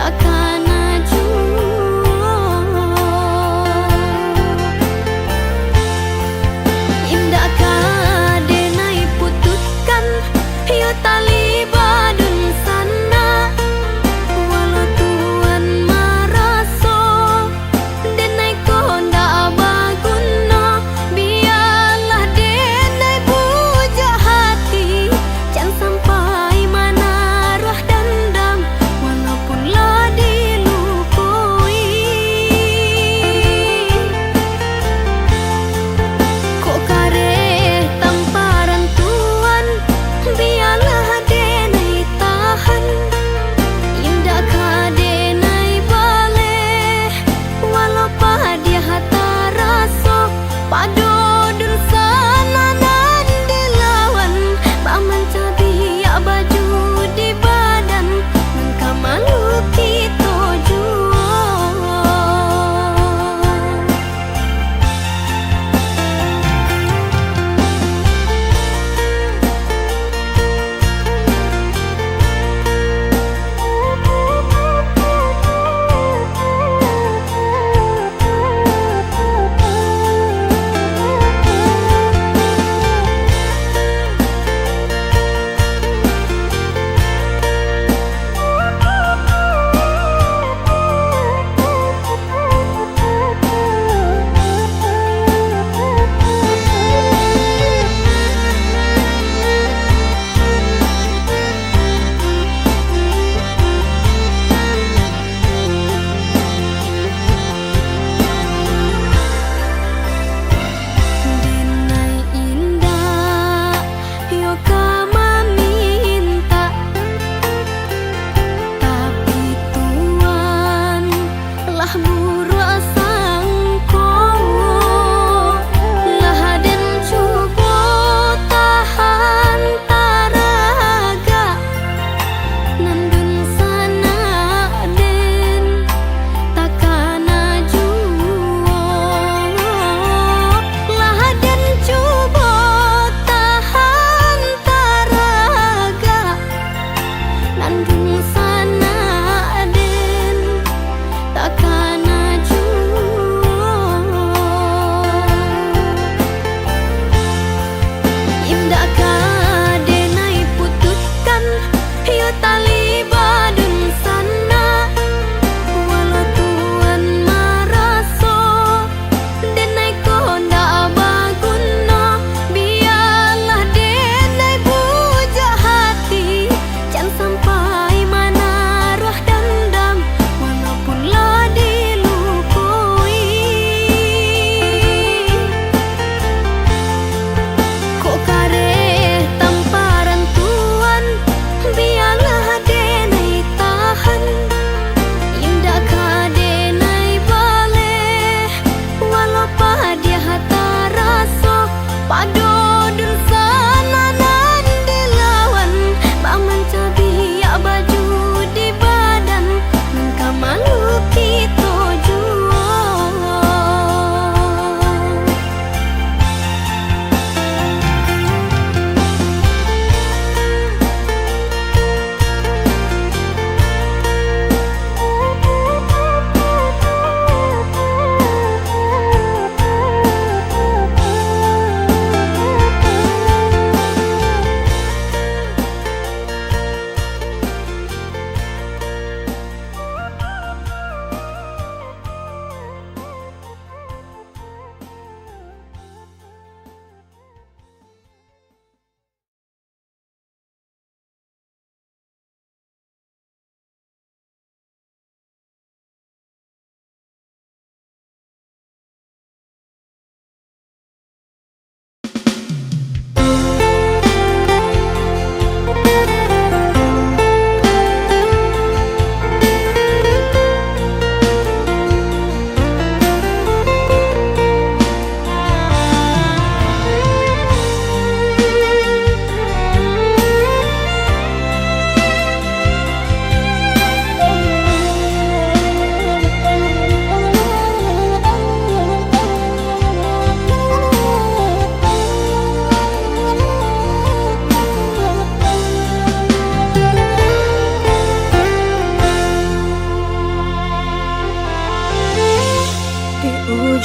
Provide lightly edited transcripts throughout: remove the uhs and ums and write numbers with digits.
Takkan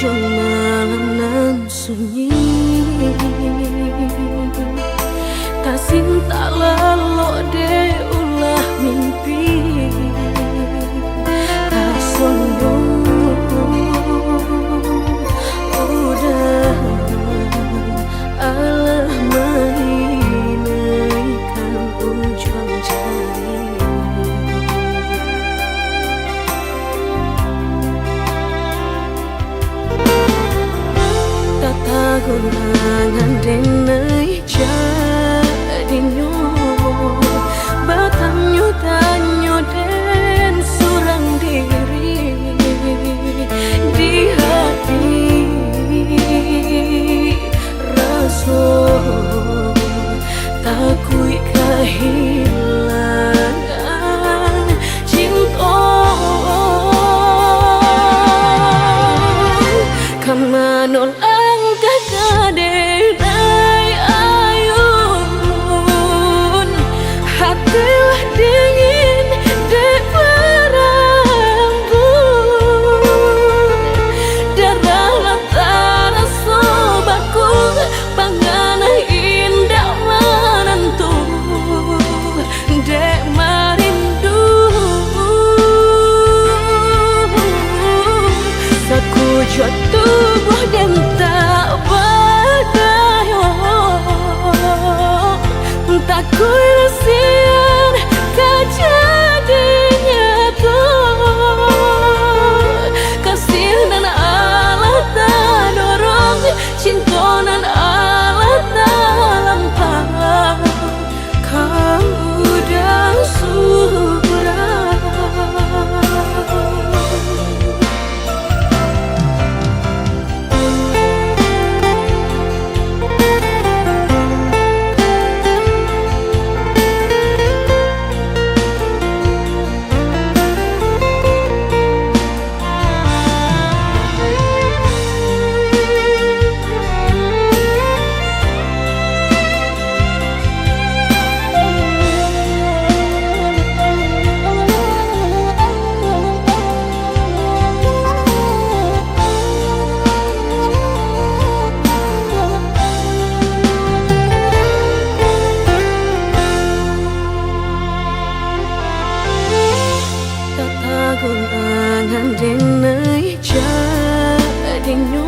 ujung malam nan sunyi, tak cinta lalu de ulah mimpi, tak sombong udah Allah menginaikan ujung jari. Gurangan denai jadinya batanyo tanyo den surang diri di hati rasa takui kehilangan cinta kamanol kadai ayun hatilah dingin dek berambut darah latara sobaku pangana indah menentu dek marindu sakujud tubuh dan tak tak kuilasian kejadinya tuh kasih dan Allah tak dorong cinta dan Allah tak lampau kau udah surah. Gurangan denai jadinya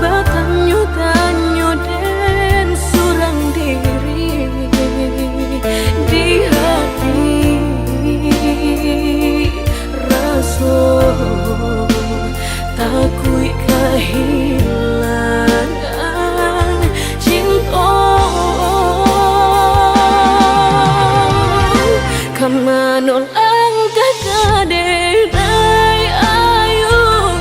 batanyo tanyo den surang diri di hati rasa takui kehilangan cinta kamanol kadai ayun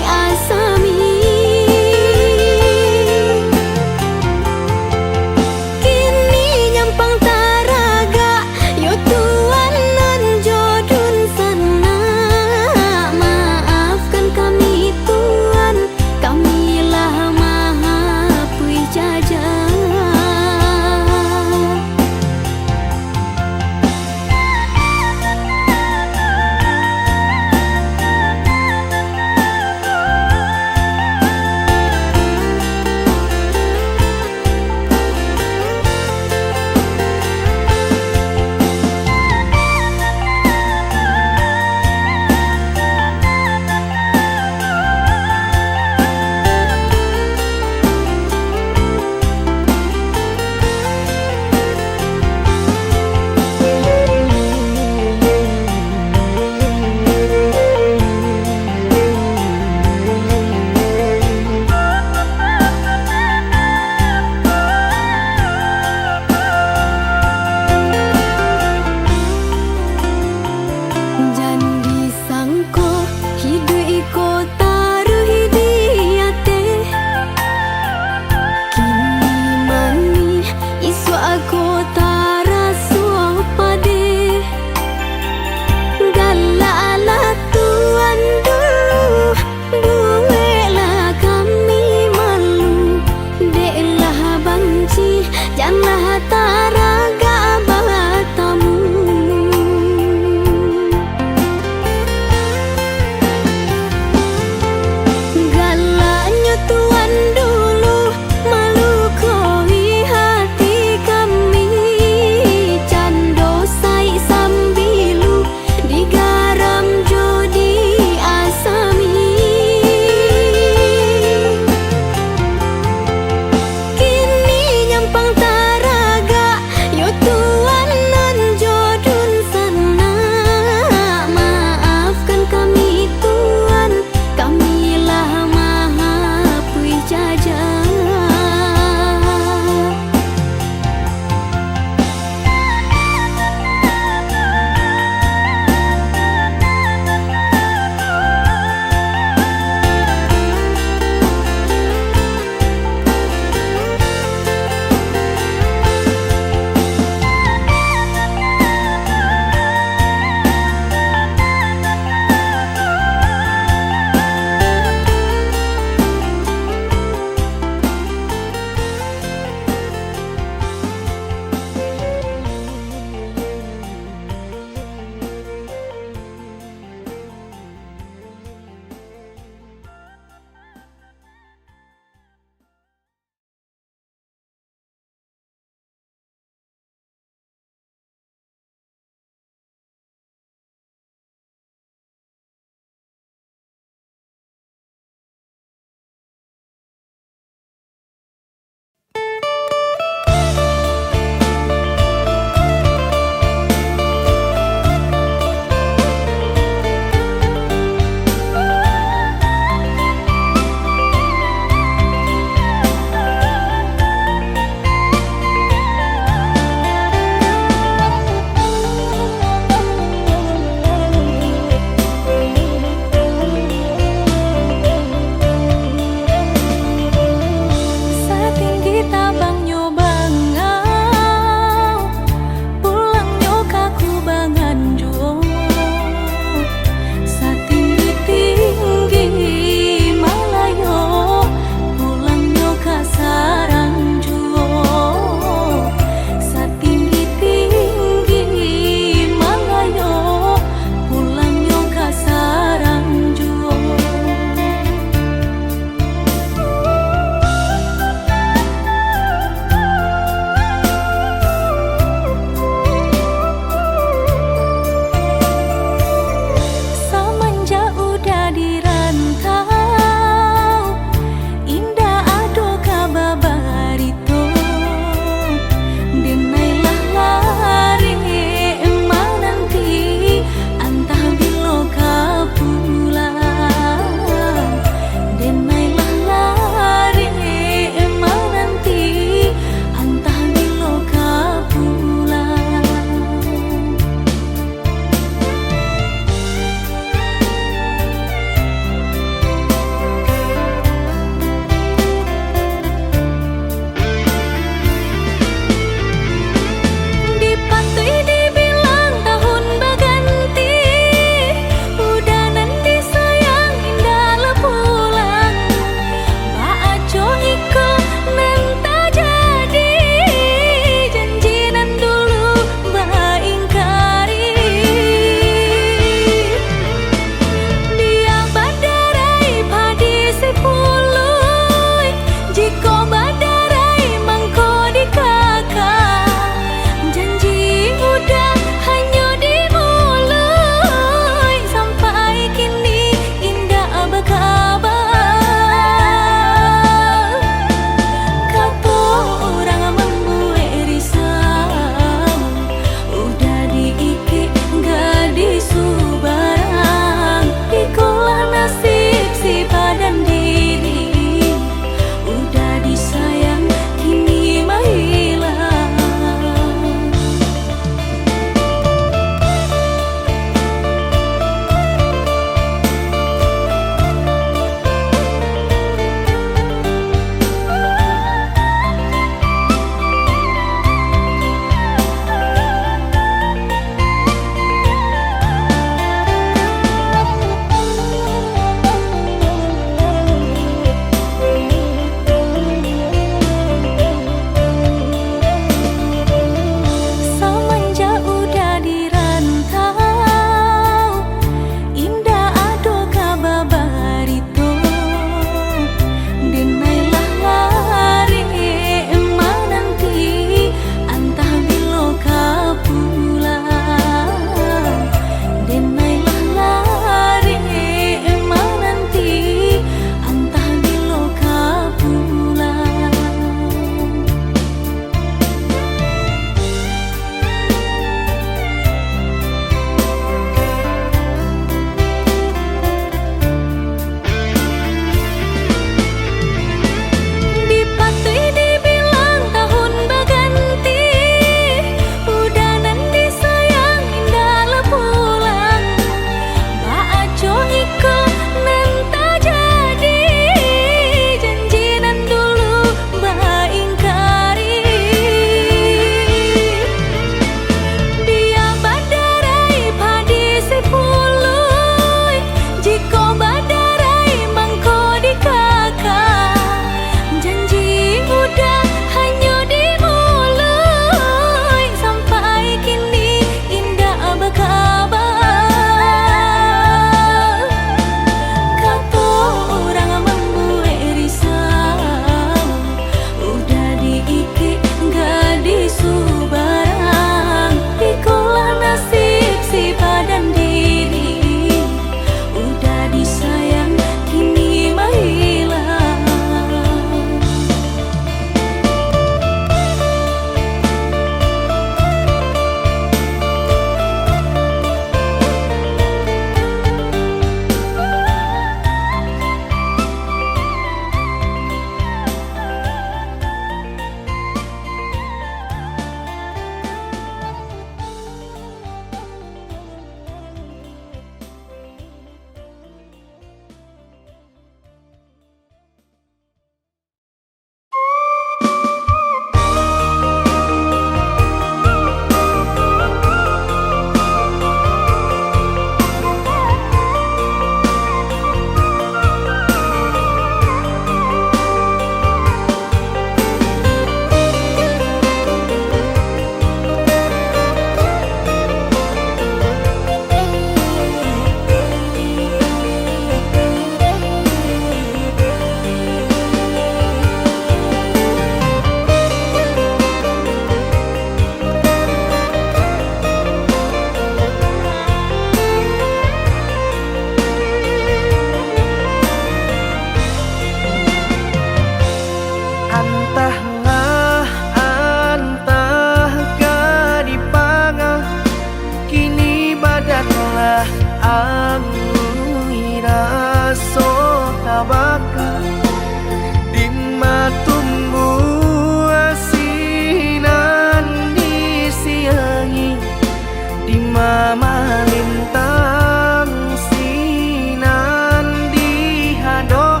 Mamalintang sinan di hadok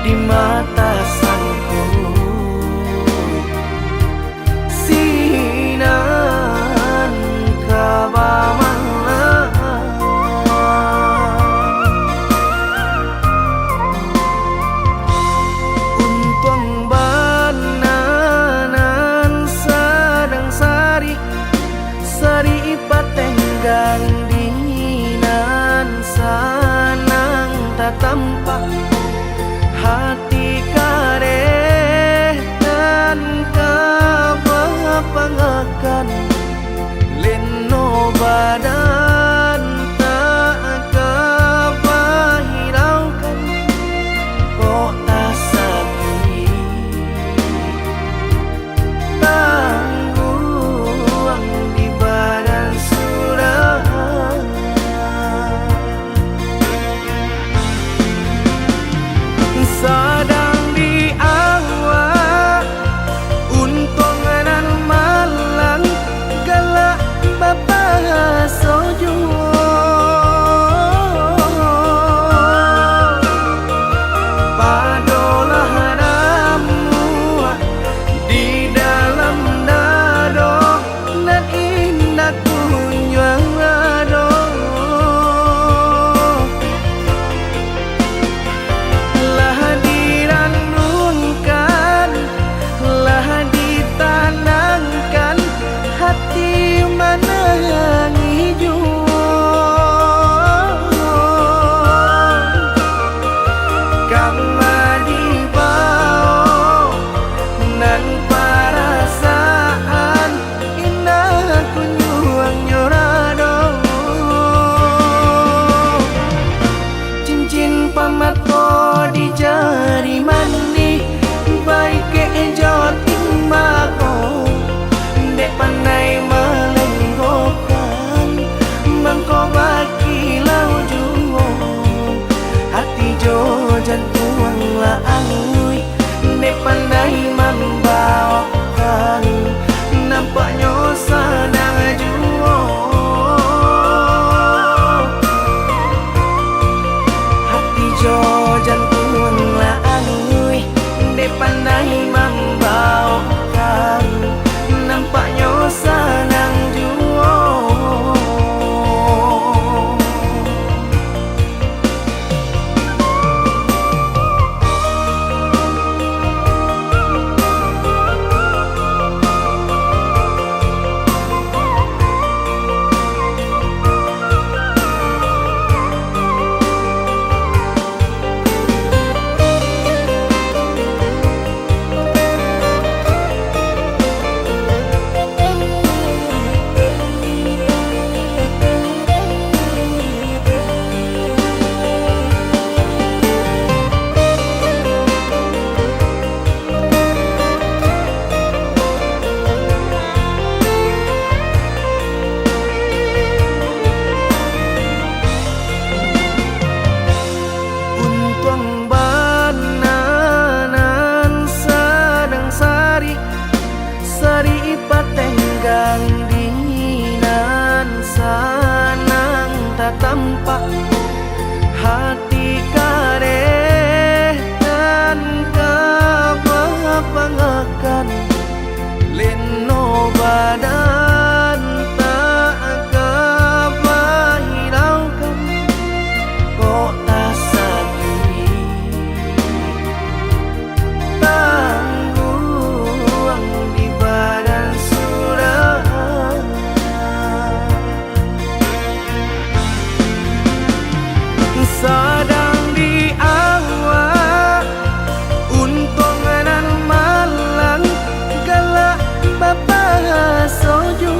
di mata sangku sinan kabamala untung bananan sedang sari patenggang dinan sanang tak tampak hati kareh dan kapangakan leno badan tak kapahiraukan kok tak sakit tangguang di badan surah sadang di awak untungan malang galak bapa sojo padolah ramu di dalam dado dan indah kunjung ado lah diranunkan lah ditanangkan hati mana yang hijau kama dibao nan perasaan indah kunjung nyorado cincin pamato di jari mani baik ke joting mako dek pandai melenggokan mangko baki lau juo hati jo jantung la angui dek pandai membawakan nampaknya sadang juo hati jo jantung la angui dek pandai membawakan nampaknya sadang juo sari patenggang dinan sanang tak tampak hati kareh dan kapangakan leno badan tak kapahiraukan kok tak sakit tangguang di badan surah sadang di awak untungan malang galak bapa sojo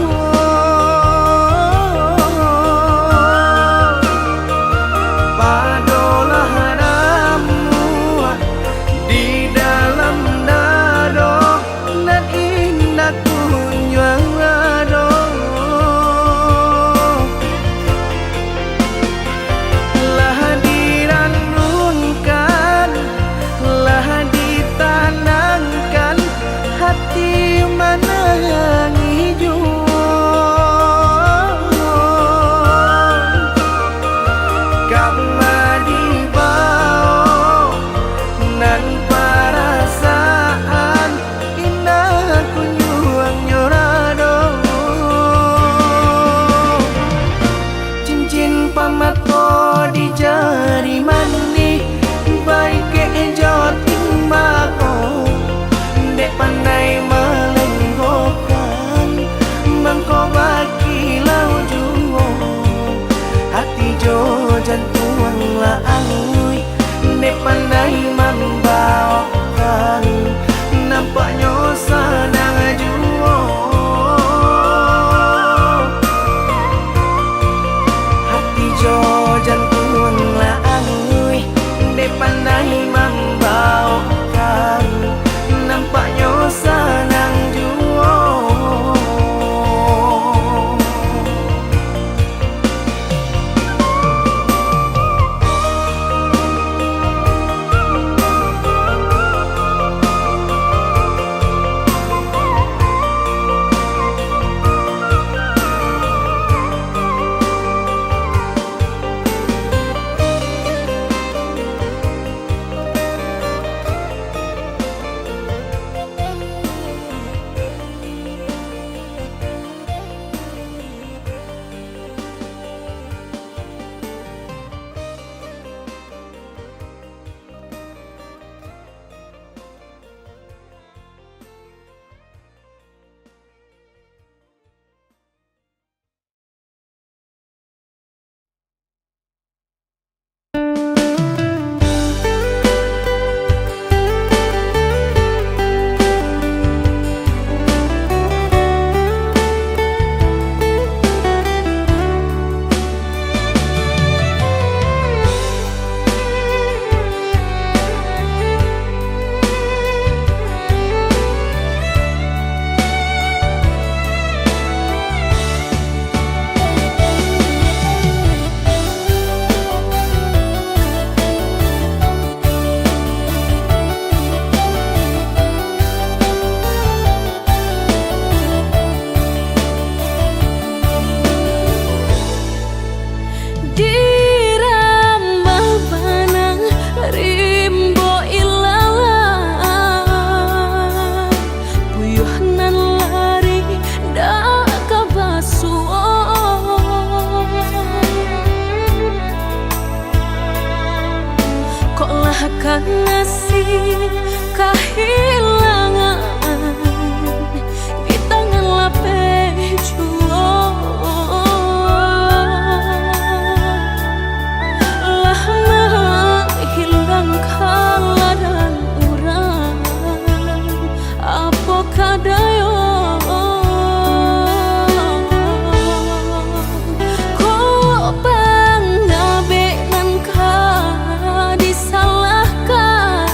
nasib kehilangan di tangan lapeh juang. Lah menghilangkan ladang urang apa kadayo kok pengabenan ka disalahkan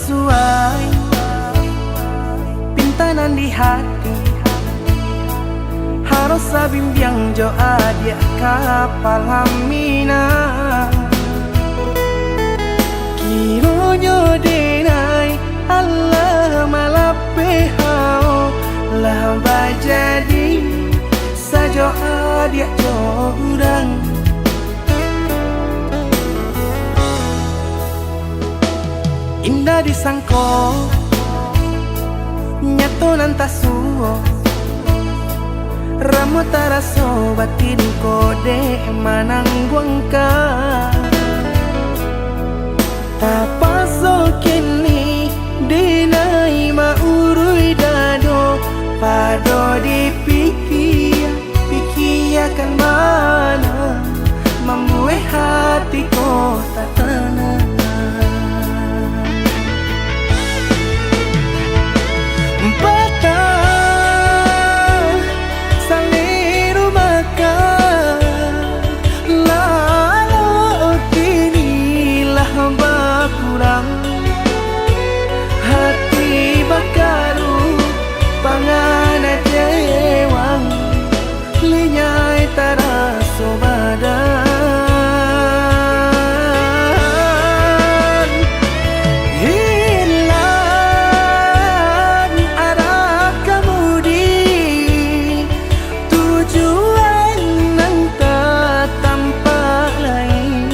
sesuai pintanan di hati harus sabimbiang jo adia kapal hamina kironyo denai Allah malape hao lah bajadi sajo adia jo urang indah disangko nyato nantasuo ramu taraso batin kode manangguangka tapaso kini dinai maurui dado pado dipikir pikiakan mana membuat hatiku tak tenang hati bakaru pangana jewang linyai taraso badan hilang arah kemudi tujuan nang tak tampak lain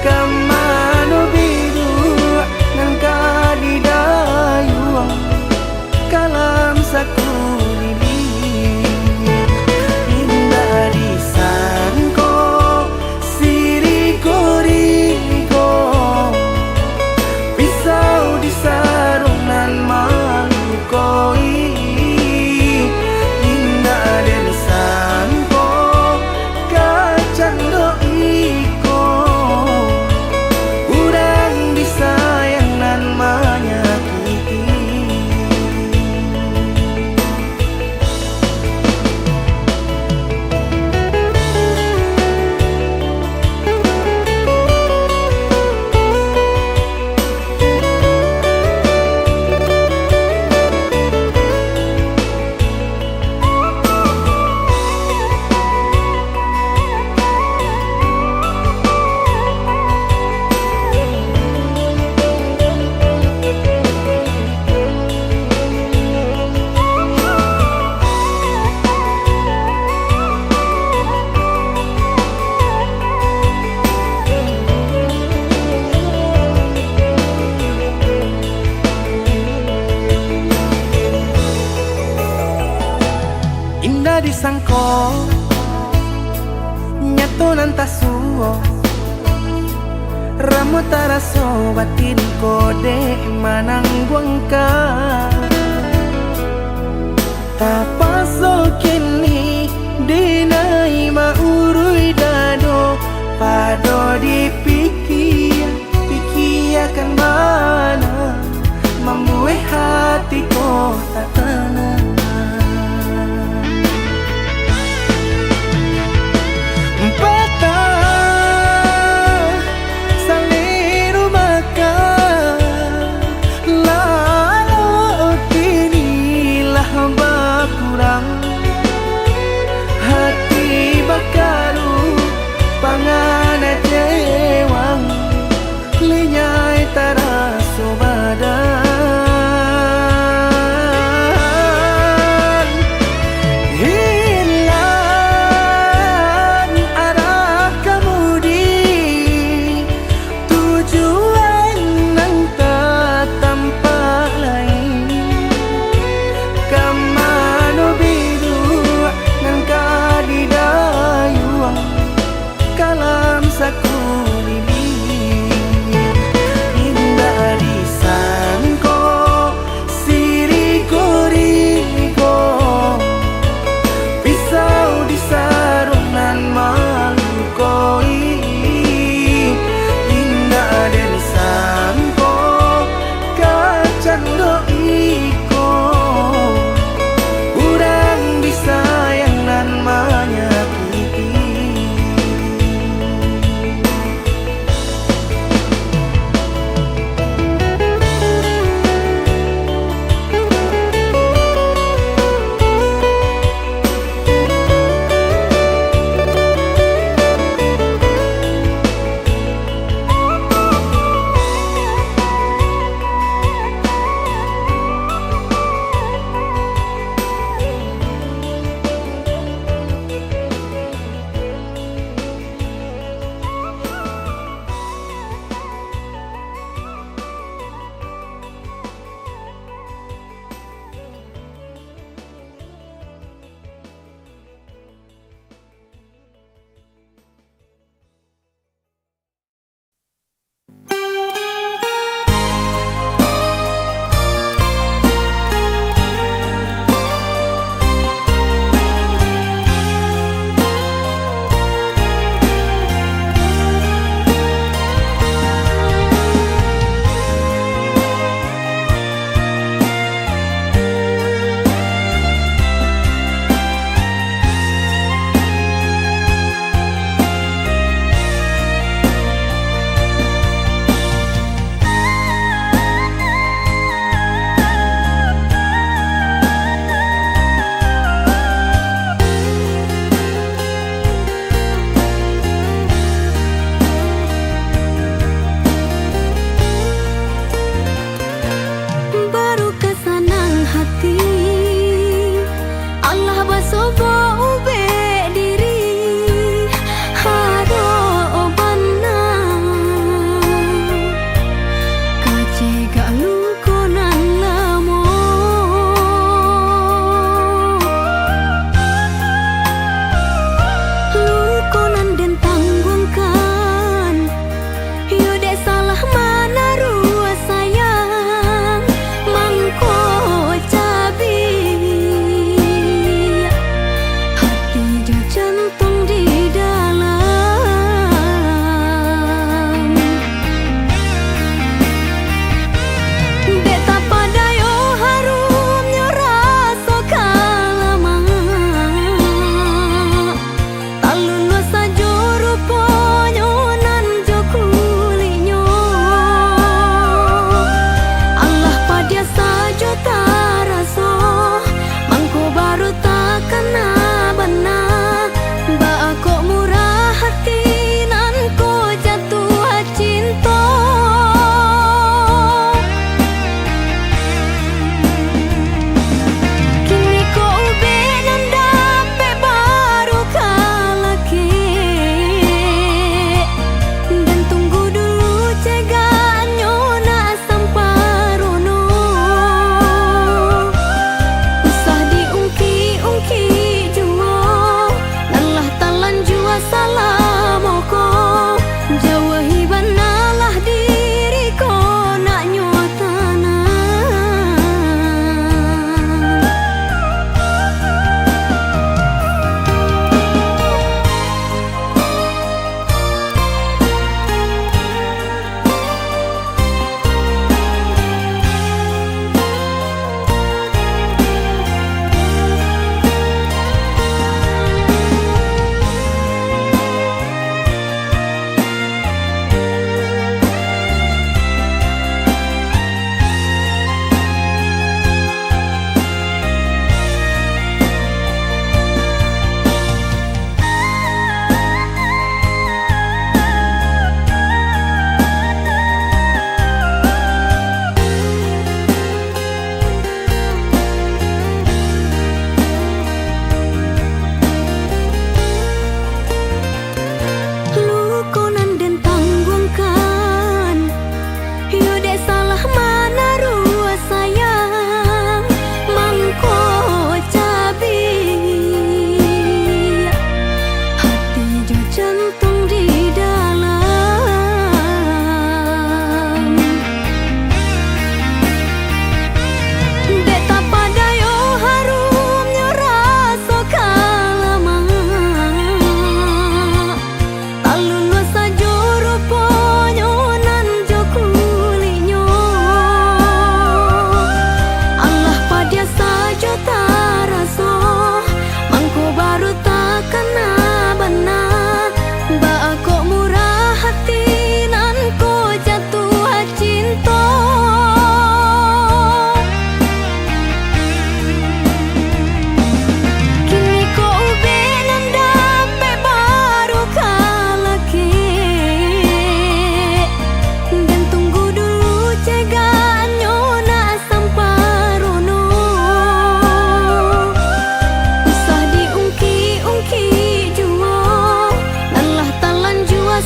kamano biru nang kadidayuang kalam sakulili indah disangko siriko-riko pisau disarungan malukoi indah disangko kacang doiko urang disayang nan menyakiti indah disangko nyato nantasuo ramu taraso batin kode manangguangka tapaso kini dinai maurui dado pado dipikir pikiakan mana membuat hatiku tak tenang hati bakaru pangana jewang linyai taraso badan hilang arah kemudi tujuan nang tak tampak lain kamano biru nang kadidayuang kalam sakulili indah disangko siriko-riko pisau disarungan malukoi indah disangko kacang doiko urang disayang nan menyakiti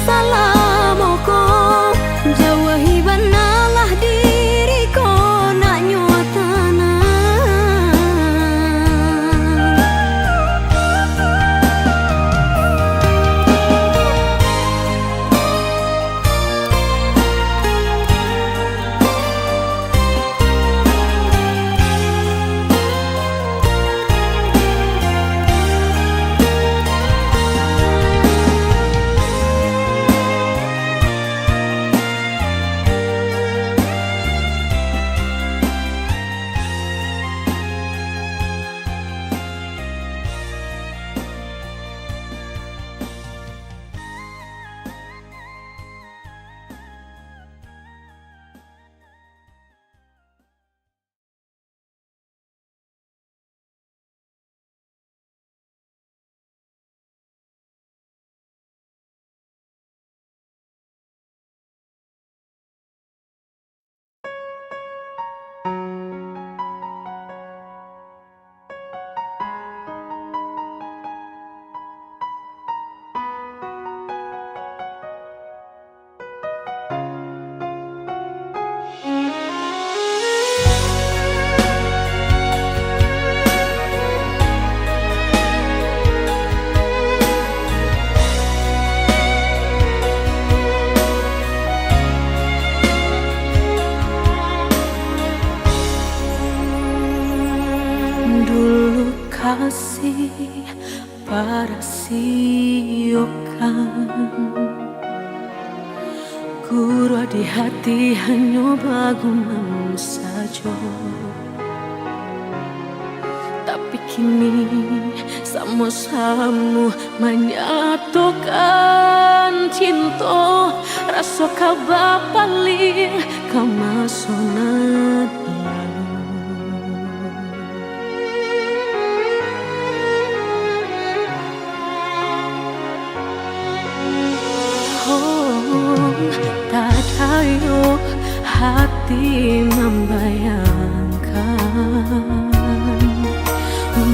salamoko jauhi banalah diriko nak nyuatana. Dulu kasih para siokan Guru di hati hanya bagumam saja. Tapi kini sama-sama menyatukan cinta. Rasa kabar paling kemasonan tak tahu hati membayangkan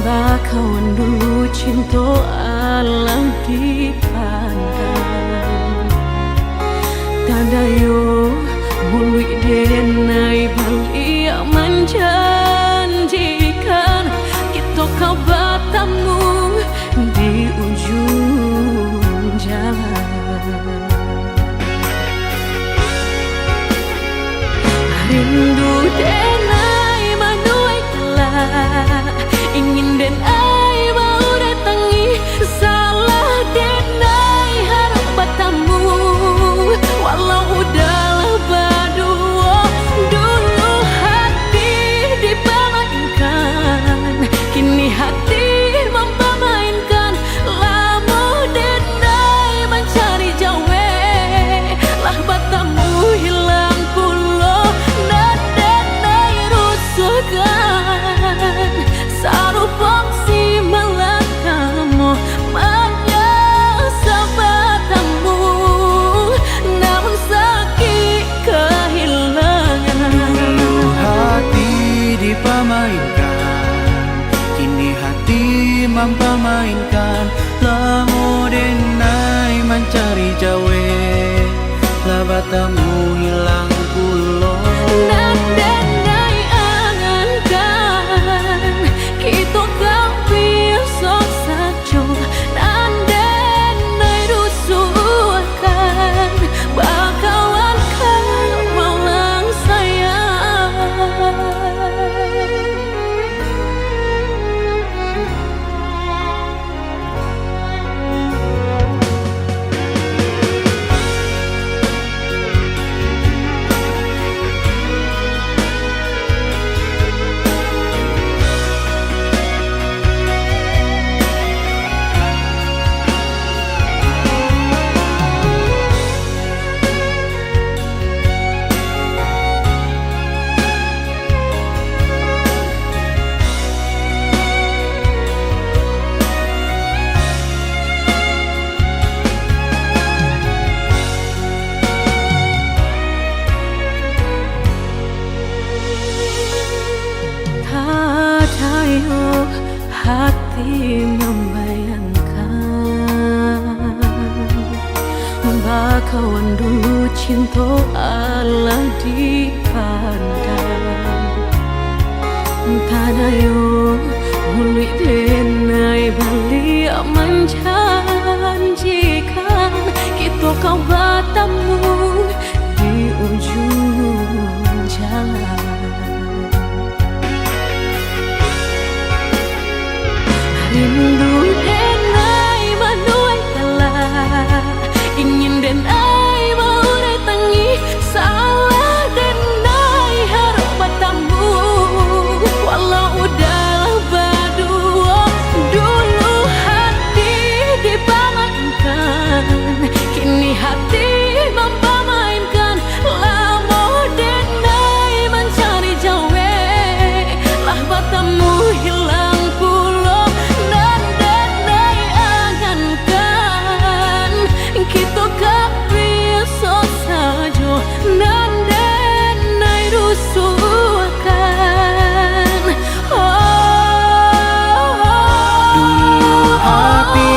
bakawan dulu cinta alam dipandang. Tanda yo mului denai balik menjanjikan kita kau bertemu di ujung jalan. Rindu denai manuai telah ingin denai mau datangi salah denai harap bertemu walau udahlah berdua. Dulu hati dipermainkan kini hati mempermainkan. Lama denai mencari jawe lah bertemu hilang pulau. Sarupang si melakamu menyesal bertemu namun sakit kehilangan. Dulu hati dipermainkan kini hati mempermainkan. Lamo denai mencari jawe lah bertemu hilang pulau. Kita kau besok saja dan rusuhkan bakawan kau malang sayang. Bakawan dulu cinta Allah dipandang Tanayo muli denai bali menjanjikan Kita kau bertemu di ujung jalan Rindu denai manuai telah Ingin denai maurai tangi Salah denai harap bertemu Walau udah berdua Dulu hati dipamankan Kini hati mempamainkan Lama denai mencari jawe Lah bertemu hilang pulau Dan denai angankan Kita gak biasa saja Dan denai rusuhkan Dulu hati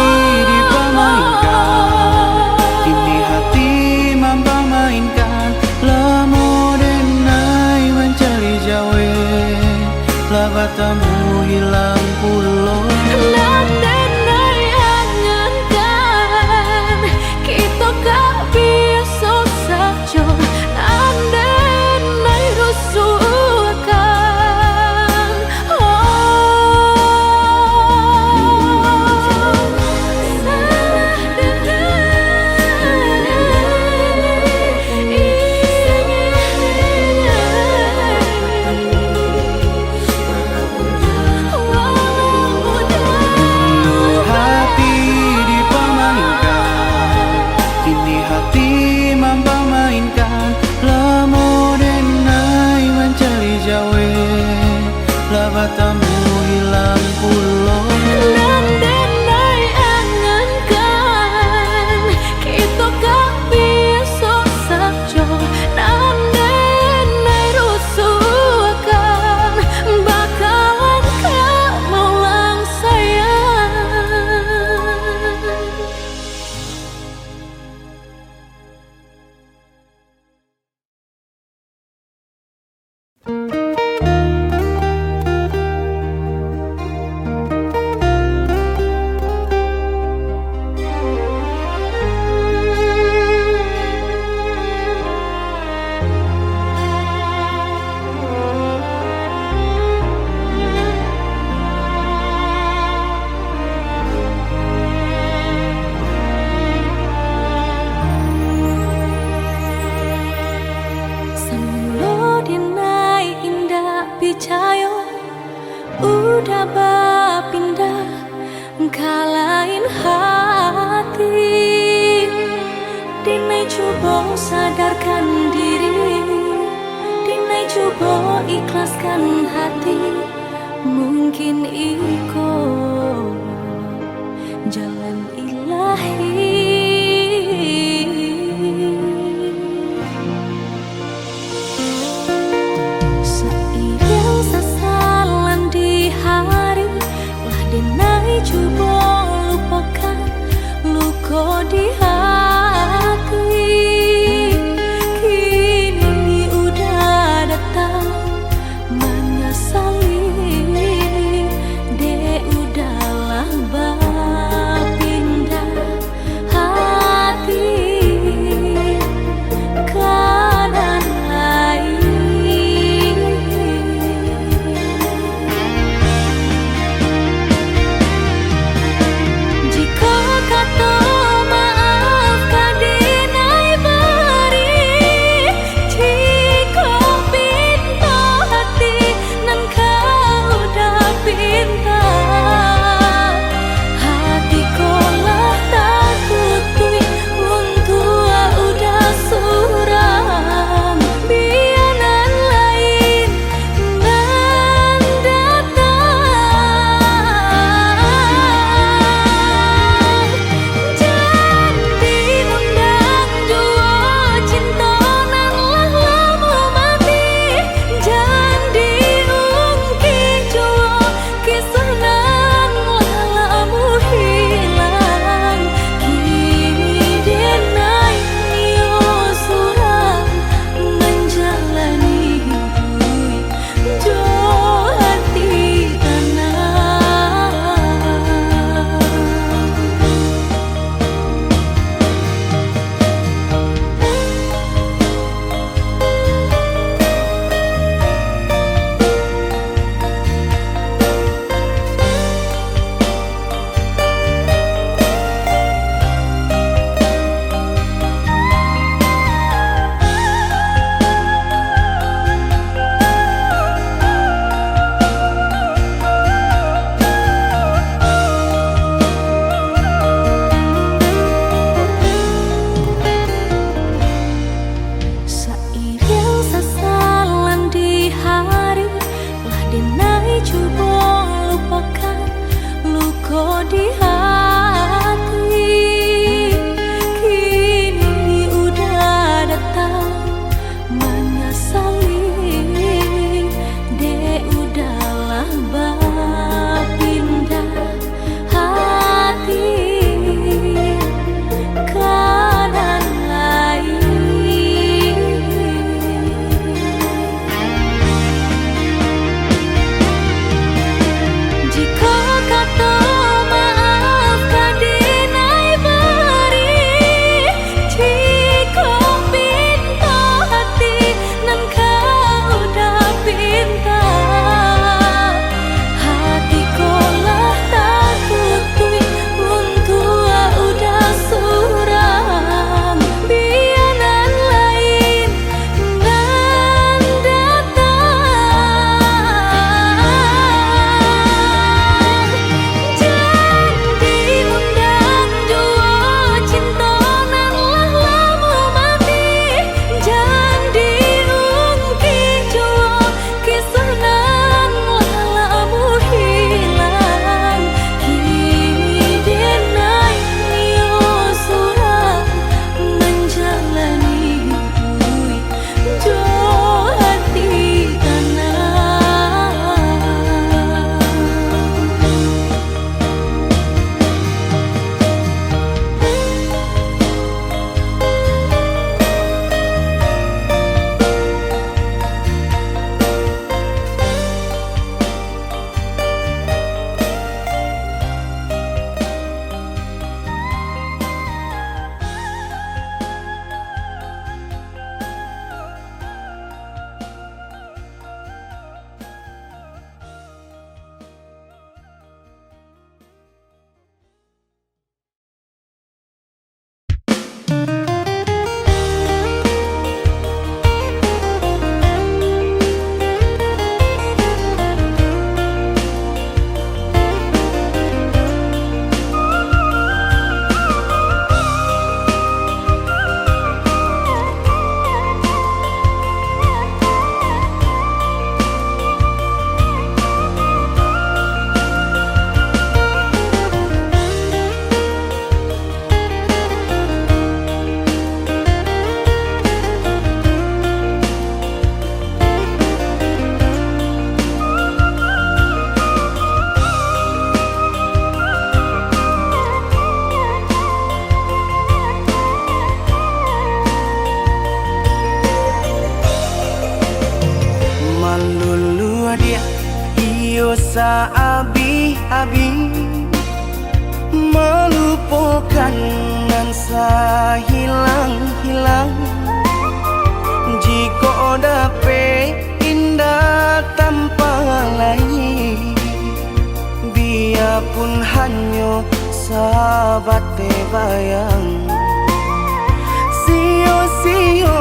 dipamainkan Kini hati mempamainkan Lamo denai mencari jawe Lah bertemu hilang pulau Dan denai angankan Kita gak biasa saja Dan denai rusuhkan hati dipamainkan Kini hati mempamainkan Lamo denai mencari jawe Lah bertemu hilang pulau Dan denai angankan Kita gak biasa saja Dan denai rusuhkan Bakalan kau maulang sayang Semula dinai indah picayo Udah bapindah kalain hati Dinai coba sadarkan diri Dinai coba ikhlaskan hati Mungkin iko jalan ilahi Seiring sesalan di hari Lah denai coba lupakan luka di hati Kini udah datang menyesali De udahlah bapi saabi-abi melupakan nan hilang-hilang. Jika dapat indah tanpa lain, biarpun hanya sahabat bayang. Sio-sio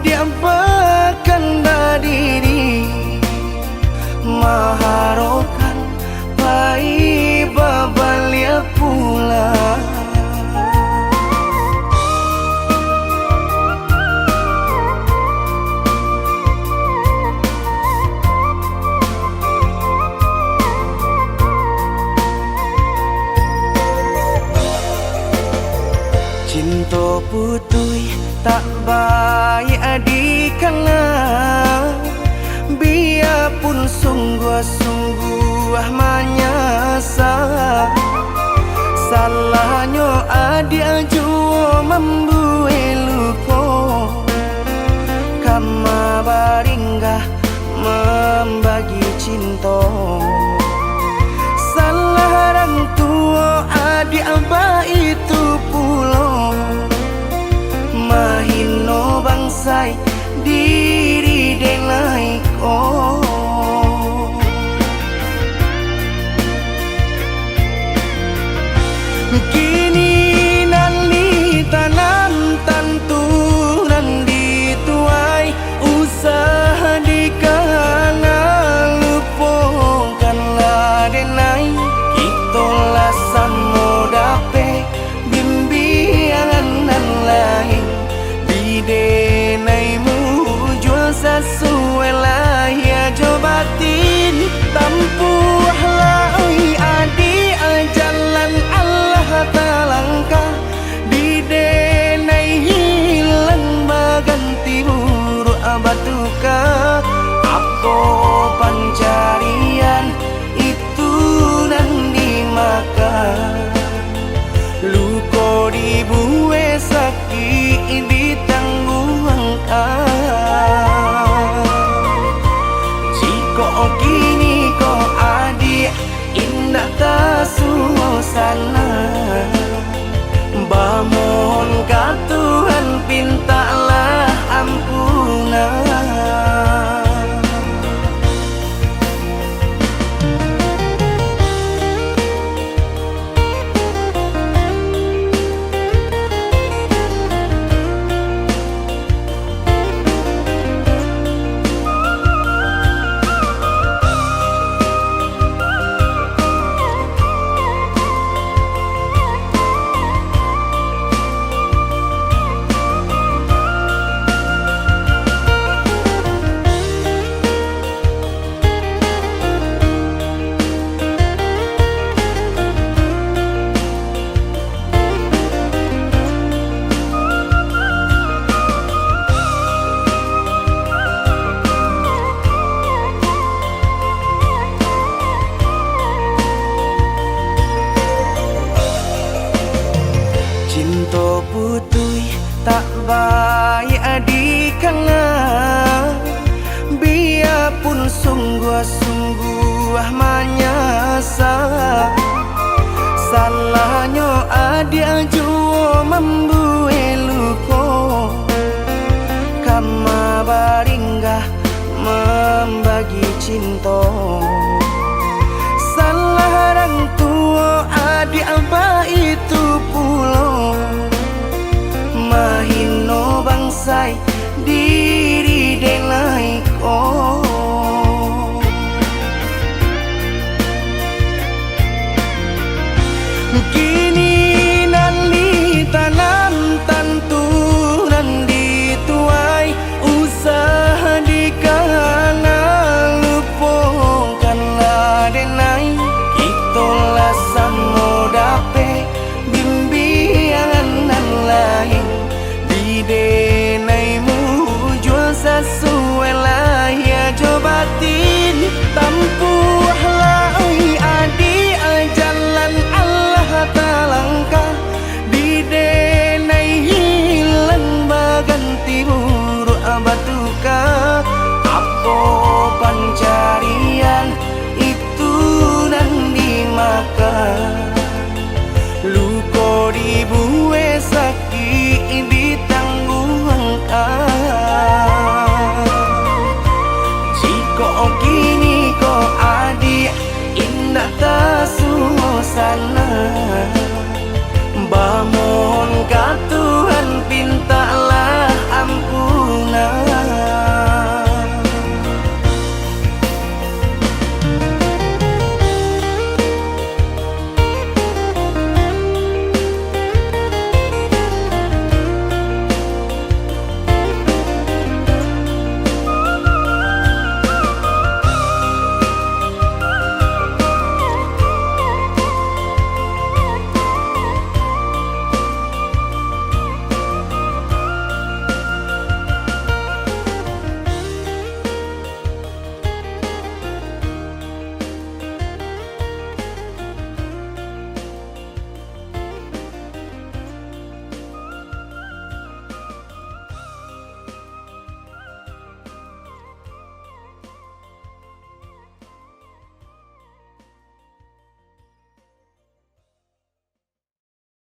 dia bahkan diri maharokan pai babalia pula. Cinta putui tak baik adikana, biarpun sungguh-sungguh menyasa. Salahnya adik jua membuat luka, kama baringgah membagi cinta. Salah orang tua adik abah itu pulau, mahino bangsai diri denai ko. Kini nali tanam tanturan dituai, usaha dikana lupakanlah denai. Itulah samo dape bimbingan lain, bidenaimu jual sesuai lah ya jobatin. Tampuhlah oi adi jalan Allah talangkah, bidenai hilang baganti buruk abatuka. Apa pencarian itu dan dimakan, luka dibuat sakit ditanggung angkat. Jika kini kau adik indah tak suasana, bamohon ka Tuhan pintalah ampunan. Cinta putui tak baik adikana, biarpun sungguh-sungguh menyasa. Salahnya adik jua membuat luka, kama baringgah membagi cinta. Salah orang tua adik abah itu pulau, mahino bangsai diri denai ko. Kini nali tanam tanturan dituai, usaha dikana lupakanlah denai. Itulah samo dape bimbingan lain, bidenaimu jual sesuai lah ya jobatin. Tampuhlah oi adi jalan Allah talangkah, bidenai hilang baganti buruk abatuka. Apa